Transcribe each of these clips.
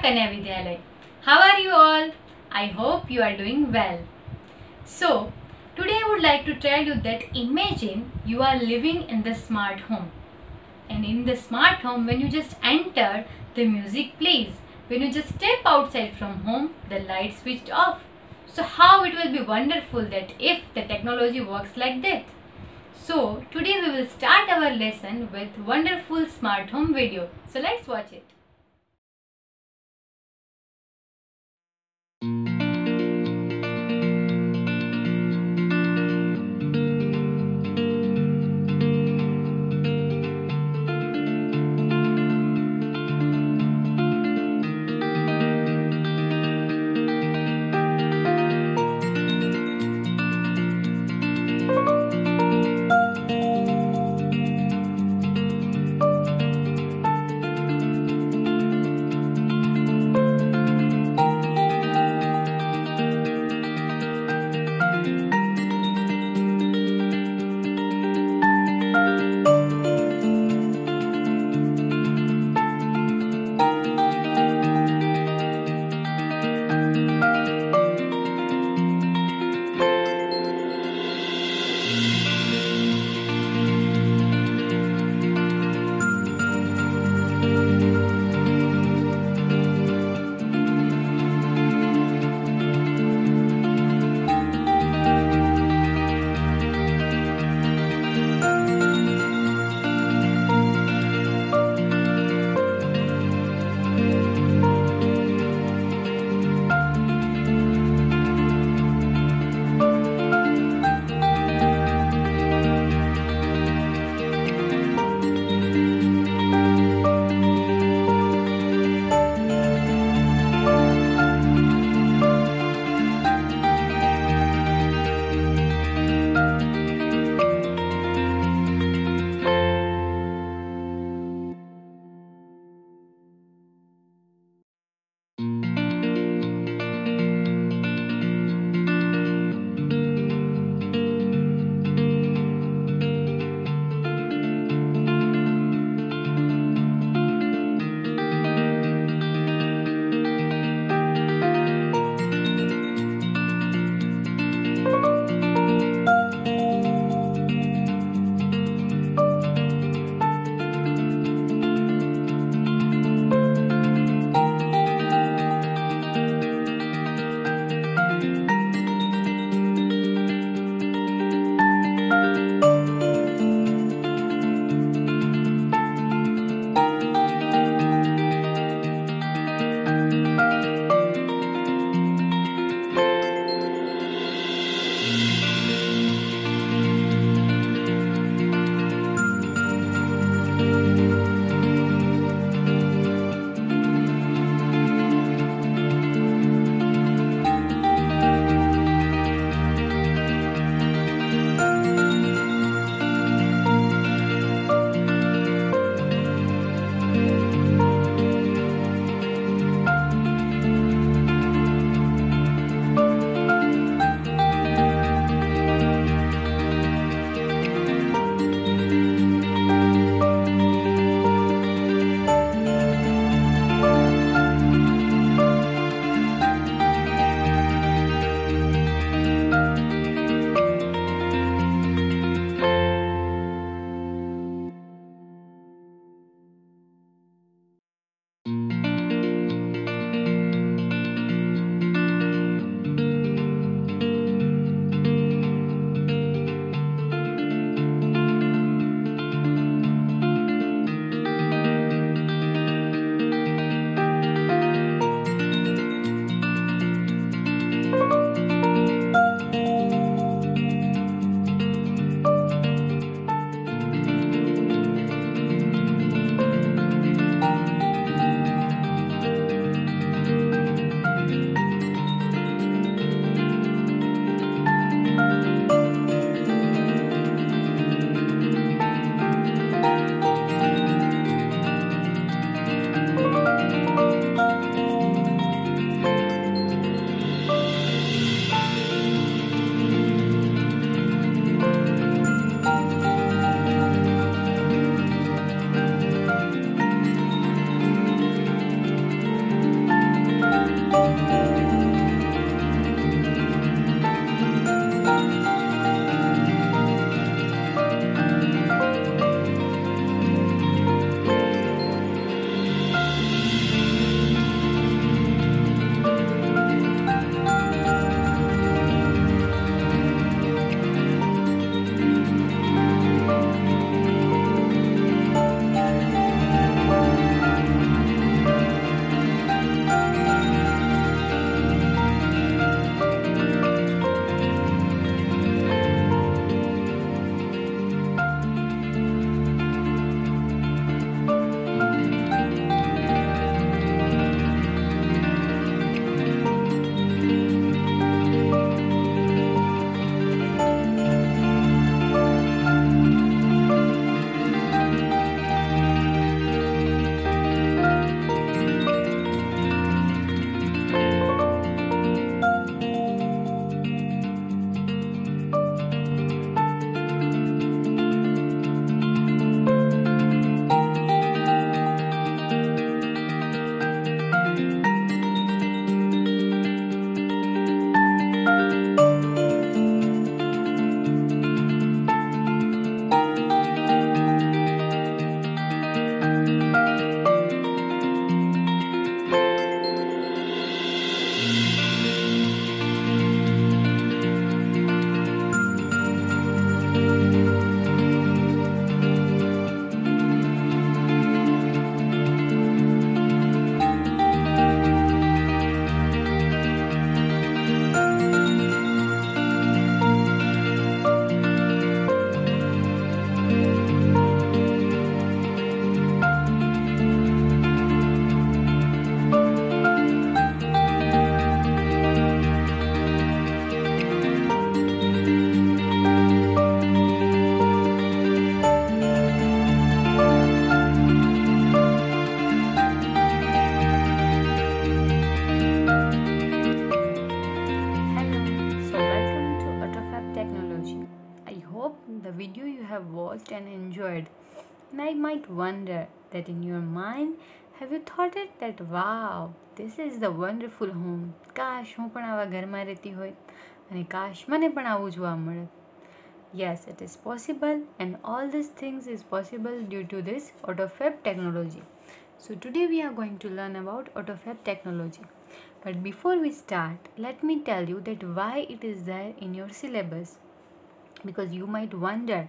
Kanya Vidyalay. How are you all? I hope you are doing well. So, today I would like to tell you that imagine you are living in the smart home. And in the smart home, when you just enter, the music plays. When you just step outside from home, the light switched off. So how it will be wonderful that if the technology works like that. So today we will start our lesson with wonderful smart home video. So let's watch it. have watched and enjoyed. And I might wonder that in your mind, have you thought it that wow, this is the wonderful home. કાશ હું પણ આવા ઘરમાં રહેતી હોય અને કાશ મને પણ આવું જોવા મળે. Yes, it is possible, and all these things is possible due to this AutoFab technology. So today we are going to learn about AutoFab technology. But before we start, let me tell you that why it is there in your syllabus. Because you might wonder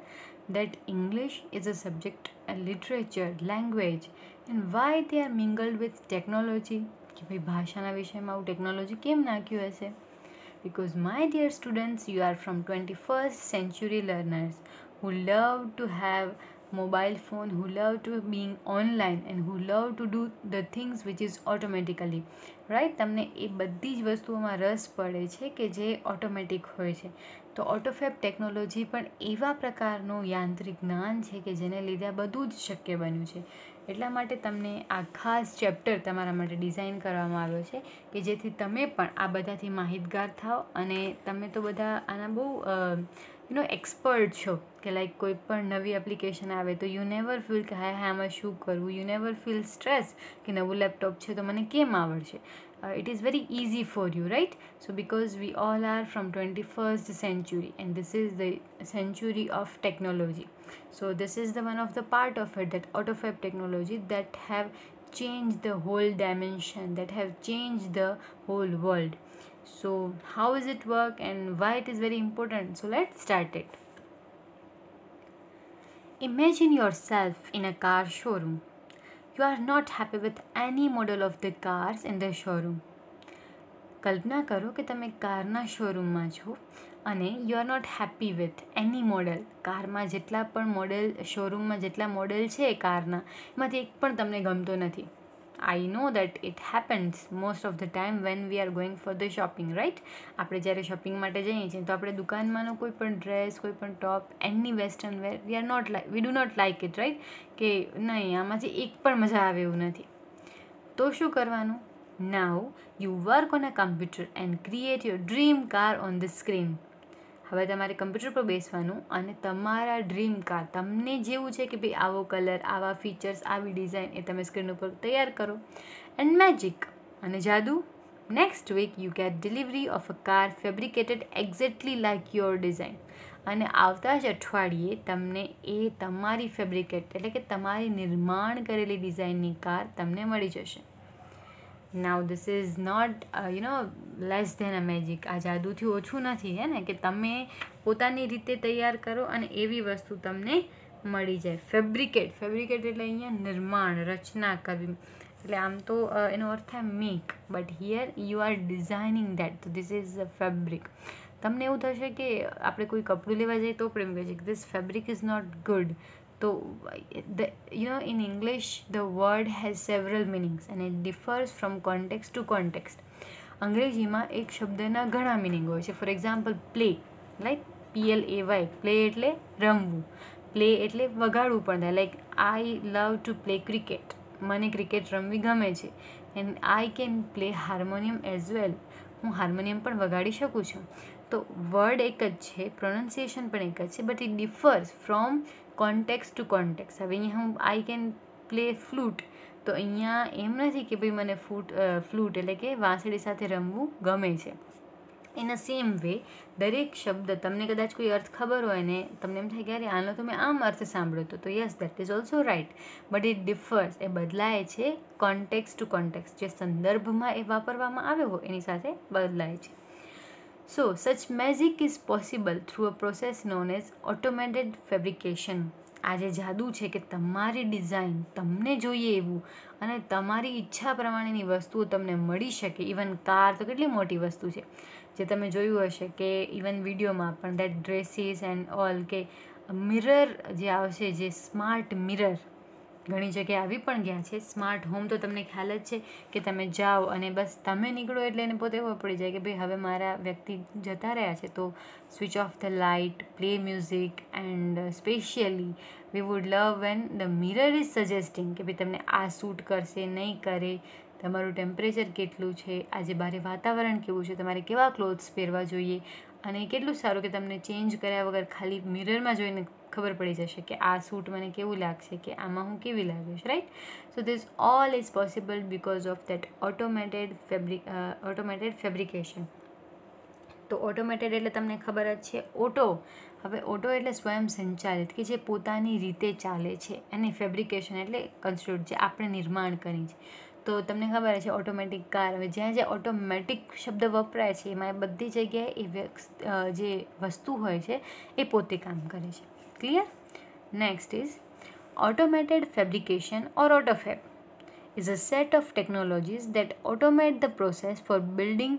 that English is a subject, a literature, language, and why they are mingled with technology. કે ભાઈ ભાષાના વિષયમાં આવું technology કેમ નાખ્યું હશે? Because my dear students, you are from 21st century learners who love to have mobile phone, who love to being online, and who love to do the things which is automatically, right? તમને એ બધી જ વસ્તુઓમાં રસ પડે છે કે જે automatic હોય છે. તો AutoFab ટેકનોલોજી પણ એવા પ્રકારનું યાંત્રિક જ્ઞાન છે કે જેને લીધે આ બધું જ શક્ય બન્યું છે. એટલા માટે તમને આ ખાસ ચેપ્ટર તમારા માટે ડિઝાઇન કરવામાં આવ્યો છે કે જેથી તમે પણ આ બધાથી માહિતગાર થાઓ અને તમે તો બધા આના બહુ એક્સપર્ટ છો કે લાઈક કોઈ પણ નવી એપ્લિકેશન આવે તો યુ નેવર ફીલ કે હાય આમાં શું કરવું, યુ નેવર ફીલ સ્ટ્રેસ કે નવું લેપટોપ છે તો મને કેમ આવડશે. It is very easy for you, right? So because we all are from 21st century and this is the century of technology. So this is the one of the part of it, that AutoFab technology that have changed the whole dimension, that have changed the whole world. So how does it work and why it is very important? So let's start it. Imagine yourself in a car showroom. You are not happy with any model of the cars in the showroom. કલ્પના કરો કે તમે કારના શોરૂમમાં છો અને you are not happy with any model. કારમાં જેટલા પણ મોડેલ શોરૂમમાં જેટલા મોડેલ છે કારના એમાંથી એક પણ તમને ગમતો નથી. I know that it happens most of the time when we are going for the shopping, right? આપણે જ્યારે શોપિંગ માટે જઈએ છીએ તો આપણે દુકાનમાંનો કોઈ પણ ડ્રેસ, કોઈ પણ top, any western wear we do not like it, right? કે નહીં આમાંથી એક પણ મજા આવે એવું નથી. તો શું કરવાનું? Now you work on a computer and create your dream car on the screen. હવે તમારે કમ્પ્યુટર પર બેસવાનું અને તમારા ડ્રીમ કાર તમને જેવું છે કે ભાઈ આવો કલર, આવા ફીચર્સ, આવી ડિઝાઇન એ તમે સ્ક્રીન ઉપર તૈયાર કરો. એન્ડ મેજિક અને જાદુ, next week you get delivery of a car fabricated exactly like your design. અને આવતા જ અઠવાડિયે તમને એ તમારી ફેબ્રિકેટ એટલે કે તમારી નિર્માણ કરેલી ડિઝાઇનની કાર તમને મળી જશે. Now this is not less than a magic. આ જાદુથી ઓછું નથી હે ને કે તમે પોતાની રીતે તૈયાર કરો અને એવી વસ્તુ તમને મળી જાય. ફેબ્રિકેટ એટલે અહીંયા નિર્માણ, રચના કરવી. એટલે આમ તો એનો અર્થ થાય make, but here you are designing that. તો ધીસ ઇઝ અ ફેબ્રિક. તમને એવું થશે કે આપણે કોઈ કપડું લેવા જઈએ તો પણ એમ કહે છે કે this fabric is not good. So in English the word has several meanings and it differs from context to context. અંગ્રેજીમાં એક શબ્દના ઘણા મિનિંગ હોય છે. For example play, like PLAY, play એટલે રમવું, પ્લે એટલે વગાડવું પણ થાય. Like I love to play cricket, મને ક્રિકેટ રમવી ગમે છે. And I can play harmonium as well, હું હાર્મોનિયમ પણ વગાડી શકું છું. તો વર્ડ એક જ છે, પ્રોનાઉન્સિએશન પણ એક જ છે, but it differs from context to context. હવે અહીંયા હું આઈ કેન પ્લે ફ્લૂટ, તો અહીંયા એમ નથી કે ભાઈ મને ફ્લૂટ એટલે કે વાંસળી સાથે રમવું ગમે છે. ઇન અ સેમ વે દરેક શબ્દ તમને કદાચ કોઈ અર્થ ખબર હોય ને તમને એમ થાય કે અરે આનો તો મેં આમ અર્થ સાંભળ્યો હતો, તો yes that is also right, but it differs, એ બદલાય છે કોન્ટેક્સ ટુ કોન્ટેક્સ. જે સંદર્ભમાં એ વાપરવામાં આવ્યો હોય એની સાથે બદલાય છે. So, such magic is possible through a process known as automated fabrication. આ જે જાદુ છે કે તમારી ડિઝાઇન તમને જોઈએ એવું અને તમારી ઈચ્છા પ્રમાણેની વસ્તુઓ તમને મળી શકે. ઇવન કાર તો કેટલી મોટી વસ્તુ છે જે તમે જોયું હશે કે ઇવન વિડીયોમાં પણ દેટ ડ્રેસીસ એન્ડ ઓલ, કે મિરર જે આવશે, જે સ્માર્ટ મિરર ઘણી જગ્યાએ આવી પણ ગયા છે. સ્માર્ટ હોમ તો તમને ખ્યાલ જ છે કે તમે જાઓ અને બસ તમે નીકળો એટલે એને પોતે ખબર પડી જાય કે ભાઈ હવે મારા વ્યક્તિ જતા રહ્યા છે, તો switch off the light, play music, and specially V wood love when the mirror is suggesting કે ભાઈ તમને આ સૂટ કરશે, નહીં કરે, તમારું ટેમ્પરેચર કેટલું છે, આજે બહાર વાતાવરણ કેવું છે, તમારે કેવા ક્લોથ્સ પહેરવા જોઈએ, અને કેટલું સારું કે તમને ચેન્જ કર્યા વગર ખાલી મિરરમાં જોઈને ખબર પડી જશે કે આ સૂટ મને કેવું લાગશે, કે આમાં હું કેવી લાગીશ, right. So this all is possible because of that automated fabrication. તો ઓટોમેટેડ એટલે તમને ખબર જ છે ઓટો. હવે ઓટો એટલે સ્વયં સંચાલિત, કે જે પોતાની રીતે ચાલે છે, અને ફેબ્રિકેશન એટલે કન્સ્ટ્રક્ટ, જે આપણે નિર્માણ કરી છે. તો તમને ખબર છે ઓટોમેટિક કાર. હવે જ્યાં જ્યાં ઓટોમેટિક શબ્દ વપરાય છે એમાં બધી જગ્યાએ એ જે વસ્તુ હોય છે એ પોતે કામ કરે છે. Clear? Next is automated fabrication or AutoFab is a set of technologies that automate the process for building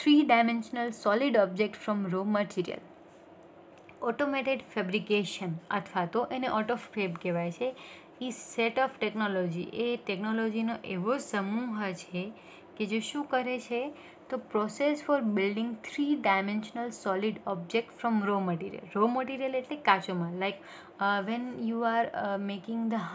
three-dimensional solid object from raw material. Automated fabrication અથવા તો એને ઓટોફેબ કહેવાય છે. એ સેટ ઓફ ટેકનોલોજી, એ ટેકનોલોજીનો એવો સમૂહ છે કે જે શું કરે છે, તો process four building 3-dimensional solid object from raw material. Raw material એટલે કાચો માલ. Like when you are making the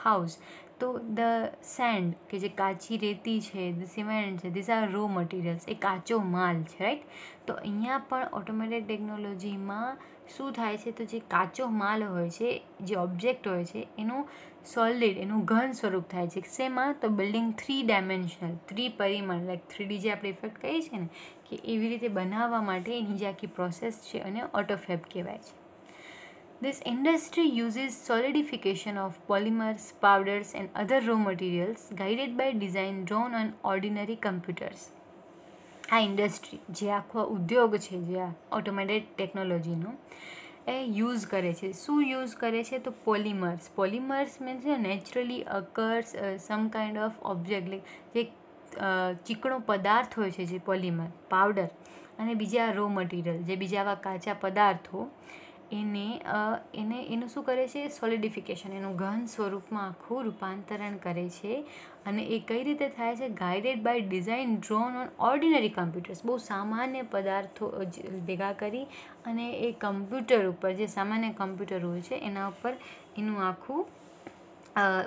house, તો ધ સેન્ડ, કે જે કાચી રેતી છે, ધ સિમેન્ટ છે, ધીઝ આર રો મટીરિયલ્સ, એ કાચો માલ છે, રાઈટ. તો અહીંયા પણ ઓટોમેટેડ ટેકનોલોજીમાં શું થાય છે, તો જે કાચો માલ હોય છે, જે ઓબ્જેક્ટ હોય છે, એનું સોલિડ, એનું ઘન સ્વરૂપ થાય છે. શેમાં? તો બિલ્ડિંગ 3-dimensional, ત્રિપરિમાણ, લાઈક 3D જે આપણે ઇફેક્ટ કહીએ છીએ ને, કે એવી રીતે બનાવવા માટે એની જે આખી પ્રોસેસ છે અને ઓટોફેબ કહેવાય છે. This industry uses solidification of polymers, powders and other raw materials guided by design drawn on ordinary computers. આ ઇન્ડસ્ટ્રી, જે આખો ઉદ્યોગ છે, જે આ ઓટોમેટેડ ટેકનોલોજીનો, એ યુઝ કરે છે. શું યુઝ કરે છે? તો polymers. Polymers means naturally occurs sum kind of object, like જે ચીકણો પદાર્થ હોય છે, જે પોલિમર, પાવડર, અને બીજા રો મટીરિયલ, જે બીજા આવા કાચા પદાર્થો, એનું શું કરે છે? સોલિડિફિકેશન, એનું ઘન સ્વરૂપમાં આખું રૂપાંતરણ કરે છે. અને એ કઈ રીતે થાય છે? Guided by design drawn on ordinary computers. બહુ સામાન્ય પદાર્થો ભેગા કરી અને એ કમ્પ્યુટર ઉપર, જે સામાન્ય કમ્પ્યુટર હોય છે એના ઉપર એનું આખું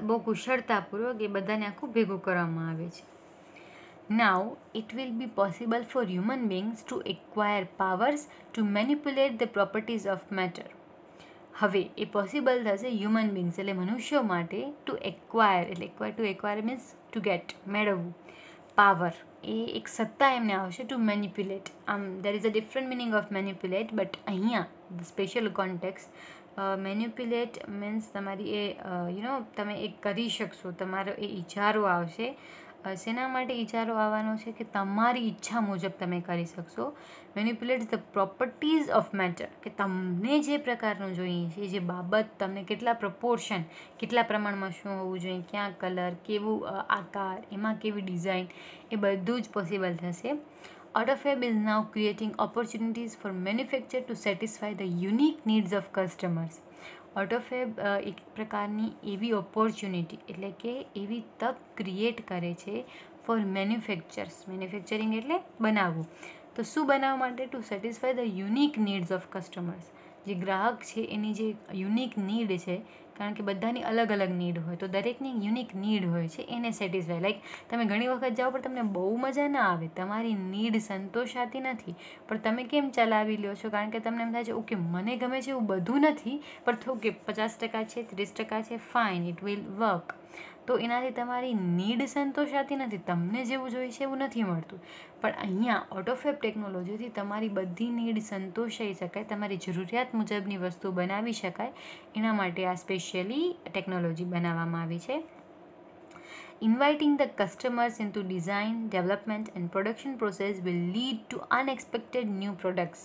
બહુ કુશળતાપૂર્વક એ બધાને આખું ભેગું કરવામાં આવે છે. Now, it will be possible for human beings to acquire powers to manipulate the properties of matter. હવે એ પોસિબલ થશે હ્યુમન બિંગ્સ એટલે મનુષ્યો માટે ટુ એક્વાયર, એટલે to acquire means to get, મેળવવું, પાવર, એ એક સત્તા એમને આવશે to manipulate. There is a different meaning of manipulate, but અહીંયા સ્પેશિયલ કોન્ટેક્સ, મેનિપ્યુલેટ મીન્સ તમારી એ તમે એ કરી શકશો, તમારો એ ઈચારો આવશે. શેના માટે ઈચારો આવવાનો છે? કે તમારી ઈચ્છા મુજબ તમે કરી શકશો. Manipulate the properties of matter, કે તમને જે પ્રકારનું જોઈએ છે, જે બાબત તમને કેટલા પ્રપોર્શન, કેટલા પ્રમાણમાં શું હોવું જોઈએ, ક્યાં કલર, કેવું આકાર, એમાં કેવી ડિઝાઇન, એ બધું જ પોસિબલ થશે. AutoFab is now creating opportunities for manufacturer to satisfy the unique needs of customers. ઓટોફેબ એક પ્રકારની એવી ઓપોર્ચ્યુનિટી, એટલે કે એવી તક ક્રિએટ કરે છે ફોર મેન્યુફેક્ચરિંગ એટલે બનાવવું. તો શું બનાવવા માટે? To satisfy the unique needs of customers. જે ગ્રાહક છે એની જે યુનિક નીડ છે, કારણ કે બધાની અલગ અલગ નીડ હોય, તો દરેકની યુનિક નીડ હોય છે, એને સેટિસ્ફાય. લાઈક તમે ઘણી વખત જાઓ પણ તમને બહુ મજા ના આવે, તમારી નીડ સંતોષાતી નથી, પણ તમે કેમ ચલાવી લ્યો છો? કારણ કે તમને એમ થાય છે ઓકે મને ગમે છે એવું બધું નથી, પણ ઓકે 50% છે, 30% છે, ફાઇન, ઇટ વિલ વર્ક. તો એનાથી તમારી નીડ સંતોષાતી નથી, તમને જેવું જોઈએ છે એવું નથી મળતું. પણ અહીંયા ઓટોફેબ ટેકનોલોજીથી તમારી બધી નીડ સંતોષાઈ શકાય, તમારી જરૂરિયાત મુજબની વસ્તુ બનાવી શકાય, એના માટે આ સ્પેશિયલી ટેકનોલોજી બનાવવામાં આવી છે. Inviting the customers into design, development and production process will lead to unexpected new products.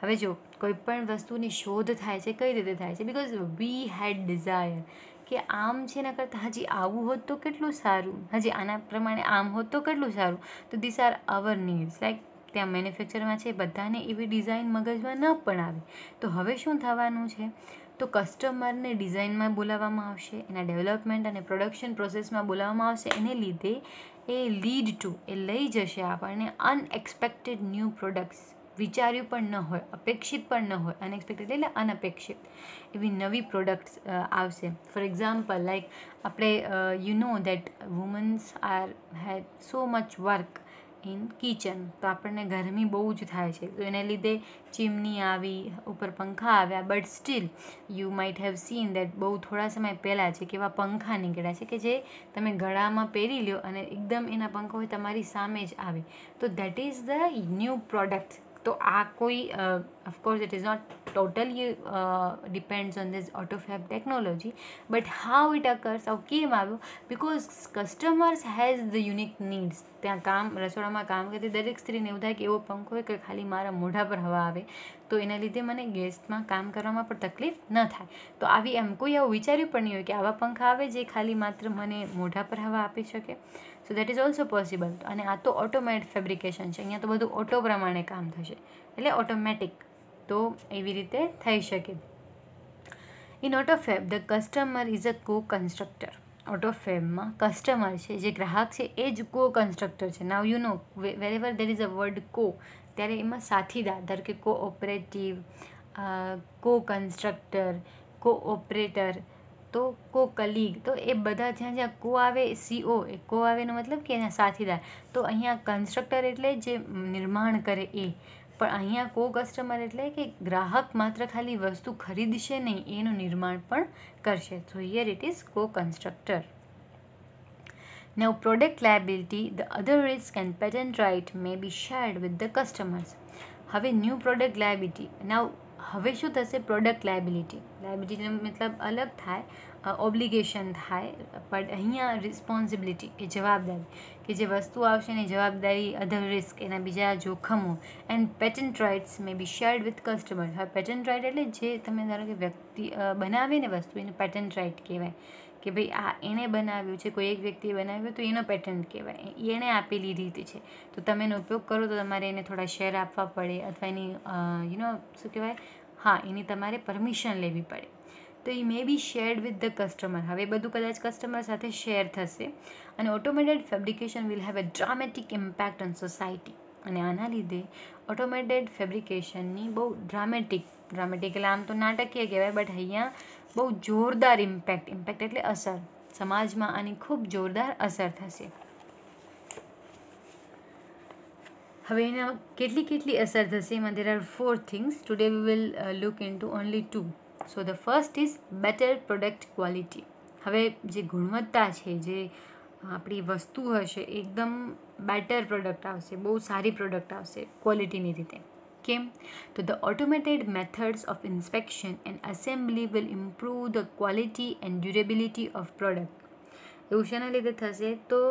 હવે જો કોઈ પણ વસ્તુની શોધ થાય છે, કઈ રીતે થાય છે? બિકોઝ વી હેડ ડિઝાયર, કે આમ છે એના કરતાં હજી આવું હોત તો કેટલું સારું, હજી આના પ્રમાણે આમ હોત તો કેટલું સારું. તો this are our needs. Like ત્યાં મેન્યુફેક્ચરમાં છે, બધાને એવી ડિઝાઇન મગજમાં ન પણ આવે. તો હવે શું થવાનું છે? તો કસ્ટમરને ડિઝાઇનમાં બોલાવવામાં આવશે, એના ડેવલપમેન્ટ અને પ્રોડક્શન પ્રોસેસમાં બોલાવવામાં આવશે. એને લીધે એ લીડ ટુ, એ લઈ જશે આપણને અનએક્સપેક્ટેડ ન્યૂ પ્રોડક્ટ્સ. વિચાર્યું પણ ન હોય, અપેક્ષિત પણ ન હોય, અનએક્સપેક્ટેડ એટલે અનપેક્ષિત, એવી નવી પ્રોડક્ટ્સ આવશે. ફોર એક્ઝામ્પલ, લાઈક આપણે you know that womens had so much work in kitchen. તો આપણને ગરમી બહુ જ થાય છે, તો એને લીધે ચીમની આવી, ઉપર પંખા આવ્યા, but still you might have seen that બહુ થોડા સમય પહેલાં છે કે એવા પંખા નીકળ્યા છે કે જે તમે ગળામાં પહેરી લ્યો અને એકદમ એના પંખો હોય તમારી સામે જ આવે. તો that is the new product. તો આ કોઈ of course it is not totally depends on this AutoFab technology, but how it occurs, how કેમ આવ્યું, because customers has the unique needs. ત્યાં કામ રસોડામાં કામ કરતી દરેક સ્ત્રીને એવું થાય કે એવો પંખો હોય કે ખાલી મારા મોઢા પર હવા આવે, તો એના લીધે મને ગેસમાં કામ કરવામાં પણ તકલીફ ન થાય. તો આવી એમ કોઈ આવું વિચાર્યું પણ નહીં હોય કે આવા પંખા આવે જે ખાલી માત્ર મને મોઢા પર હવા આપી શકે. So that is also possible. અને આ તો ઓટોમેટ ફેબ્રિકેશન છે, અહીંયા તો બધું ઓટો પ્રમાણે કામ થશે, એટલે ઓટોમેટિક. તો એવી રીતે થઈ શકે. In autofab the customer is a co constructor. ઓટોફેબમાં customer છે, જે ગ્રાહક છે, એ જ કો કન્સ્ટ્રક્ટર છે. Now you know વેરેવર there is a word કો, ત્યારે એમાં સાથીદાર, ધારો કે કોઓપરેટિવ, કો કન્સ્ટ્રક્ટર, કોઓપરેટર, તો કો કલીગ, તો એ બધા જ્યાં જ્યાં કો આવે, CO એ કો આવેનો મતલબ કે એના સાથીદાર. તો અહીંયા કન્સ્ટ્રક્ટર એટલે જે નિર્માણ કરે એ, પણ અહીંયા કો કસ્ટમર એટલે કે ગ્રાહક માત્ર ખાલી વસ્તુ ખરીદશે નહીં, એનું નિર્માણ પણ કરશે. સો હિયર ઇટ ઇઝ કો constructor. Now product liability, the other risk and patent right may be shared with the customers. હવે ન્યૂ પ્રોડક્ટ લાયબિલિટી. નાવ હવે શું થશે? Product liability. લાયબિલિટીનો મતલબ અલગ થાય, ઓબ્લિગેશન થાય, પણ અહીંયા રિસ્પોન્સિબિલિટી કે જવાબદારી, કે જે વસ્તુ આવશે એની જવાબદારી, અધર રિસ્ક એના બીજા જોખમો, and patent rights may be shared with customer. હવે પેટન્ટ રાઇટ એટલે જે તમે ધારો કે વ્યક્તિ બનાવે ને વસ્તુ, એને પેટન્ટ રાઇટ કહેવાય કે ભાઈ આ એણે બનાવ્યું છે, કોઈ એક વ્યક્તિએ બનાવ્યું તો એનો પેટન્ટ કહેવાય, એણે આપેલી રીત છે. તો તમે એનો ઉપયોગ કરો તો તમારે એને થોડા શેર આપવા પડે, અથવા એની શું કહેવાય, હા, એની તમારે પરમિશન લેવી પડે. તો એ મે be shared with the customer. હવે બધું કદાચ કસ્ટમર સાથે શેર થશે. અને automated fabrication will have uh dramatic impact on society. અને આના લીધે ઓટોમેટેડ ફેબ્રિકેશનની બહુ ડ્રામેટિક એટલે આમ તો નાટકીય કહેવાય, બટ અહીંયા બહુ જોરદાર ઇમ્પેક્ટ એટલે અસર, સમાજમાં આની ખૂબ જોરદાર અસર થશે. હવે એના કેટલી અસર થશે, એમાં there are 4 things. Today we will look into only 2. So the first is better product quality. હવે જે ગુણવત્તા છે, જે આપણી વસ્તુ હશે, એકદમ બેટર પ્રોડક્ટ આવશે, બહુ સારી પ્રોડક્ટ આવશે ક્વોલિટીની રીતે. કેમ? તો the automated methods of inspection and assembly will improve the quality and durability of product. એવું શેના લીધે થશે? તો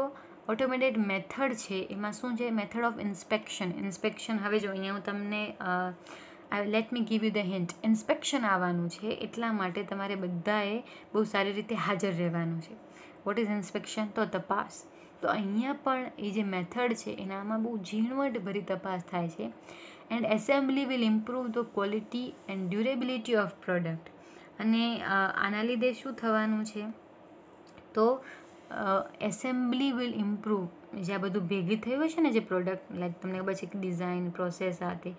ઓટોમેટેડ મેથડ છે, એમાં શું છે? Method of inspection. હવે જો અહીંયા હું તમને let me give you the hint. Inspection આવવાનું છે, એટલા માટે તમારે બધાએ બહુ સારી રીતે હાજર રહેવાનું છે. What is inspection? તો તપાસ. તો અહીંયા પણ એ જે મેથડ છે એનામાં બહુ ઝીણવટભરી તપાસ થાય છે. And assembly will improve the quality and durability of product. અને આના લીધે શું થવાનું છે? તો એસેમ્બલી વિલ ઇમ્પ્રૂવ. જે આ બધું ભેગી થયું છે ને, જે પ્રોડક્ટ, લાઈક તમને ખબર છે કે ડિઝાઇન, પ્રોસેસ, આતે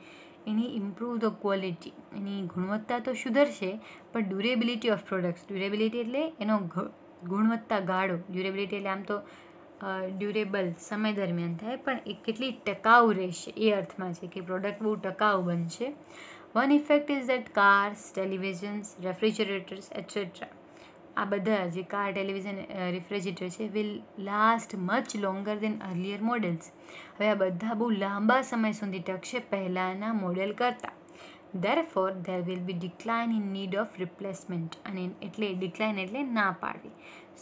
એની ઇમ્પ્રૂવ ધ ક્વોલિટી, એની ગુણવત્તા તો સુધરશે, પણ ડ્યુરેબિલિટી ઓફ પ્રોડક્ટ્સ. ડ્યુરેબિલિટી એટલે એનો ગુણવત્તા ગાળો. ડ્યુરેબિલિટી એટલે આમ તો ડ્યુરેબલ, સમય દરમિયાન થાય, પણ એ કેટલી ટકાઉ રહેશે એ અર્થમાં છે કે પ્રોડક્ટ બહુ ટકાઉ બનશે. One effect is that cars, televisions, refrigerators etcetera, આ બધા જે કાર, ટેલિવિઝન, રેફ્રિજરેટર છે, will last much longer than earlier models. હવે આ બધા બહુ લાંબા સમય સુધી ટકશે પહેલાંના મોડેલ કરતાં. Therefore there will be decline in need of replacement. અને એટલે ડિક્લાઇન એટલે ના પાડવી.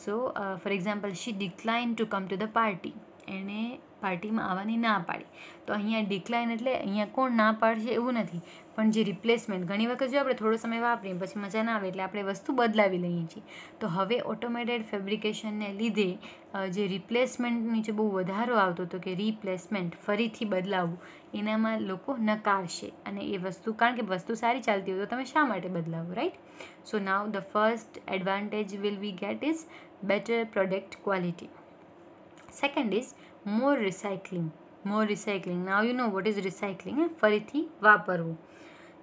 So for example, she decline to come to the party. એણે પાર્ટીમાં આવવાની ના પાડી. તો અહીંયા ડિક્લાઇન એટલે અહીંયા કોણ ના પાડશે એવું નથી, પણ જે રિપ્લેસમેન્ટ, ઘણી વખત જો આપણે થોડો સમય વાપરીએ પછી મજા ના આવે એટલે આપણે વસ્તુ બદલાવી લઈએ છીએ. તો હવે ઓટોમેટેડ ફેબ્રિકેશનને લીધે જે રિપ્લેસમેન્ટ નીચે બહુ વધારો આવતો હતો કે રિપ્લેસમેન્ટ, ફરીથી બદલાવવું, એનામાં લોકો નકારશે. અને એ વસ્તુ, કારણ કે વસ્તુ સારી ચાલતી હોય તો તમે શા માટે બદલાવો, right? So now the first advantage will we get is better product quality. Second is more recycling. Now you know what is recycling. ફરીથી વાપરવું.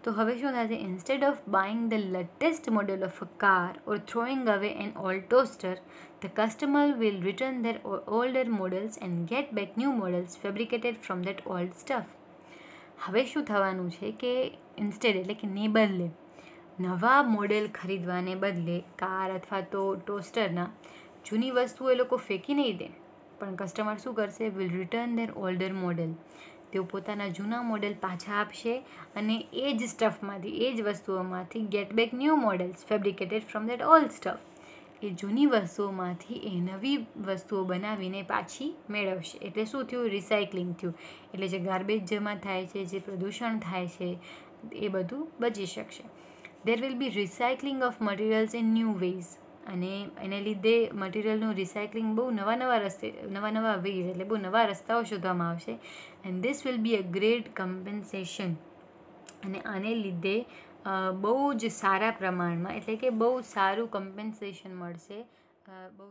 તો હવે શું થશે, instead of buying the latest model of a car or throwing away an old toaster, the customer will return their older models and get back new models fabricated from that old stuff. હવે શું થવાનું છે કે instead એટલે કે ને બદલે નવા મોડેલ ખરીદવાને બદલે કાર અથવા તો ટોસ્ટરના જૂની વસ્તુઓ એ લોકો ફેંકી નહીં દે, પણ કસ્ટમર શું કરશે, will return their older model. તેઓ પોતાના જૂના મોડેલ પાછા આપશે અને એ જ સ્ટફમાંથી, એ જ વસ્તુઓમાંથી get back new models fabricated from that old stuff. એ જૂની વસ્તુઓમાંથી એ નવી વસ્તુઓ બનાવીને પાછી મેળવશે. એટલે શું થયું, રિસાયકલિંગ થયું. એટલે જે ગાર્બેજ જમા થાય છે, જે પ્રદૂષણ થાય છે, એ બધું બચી શકશે. There will be recycling of materials in new ways. અને એને લીધે મટીરિયલનું રિસાયકલિંગ બહુ નવા વેઝ એટલે બહુ નવા રસ્તાઓ શોધવામાં આવશે. And this will be a great compensation. અને આને લીધે બહુ જ સારા પ્રમાણમાં એટલે કે બહુ સારું કમ્પન્સેશન મળશે, બહુ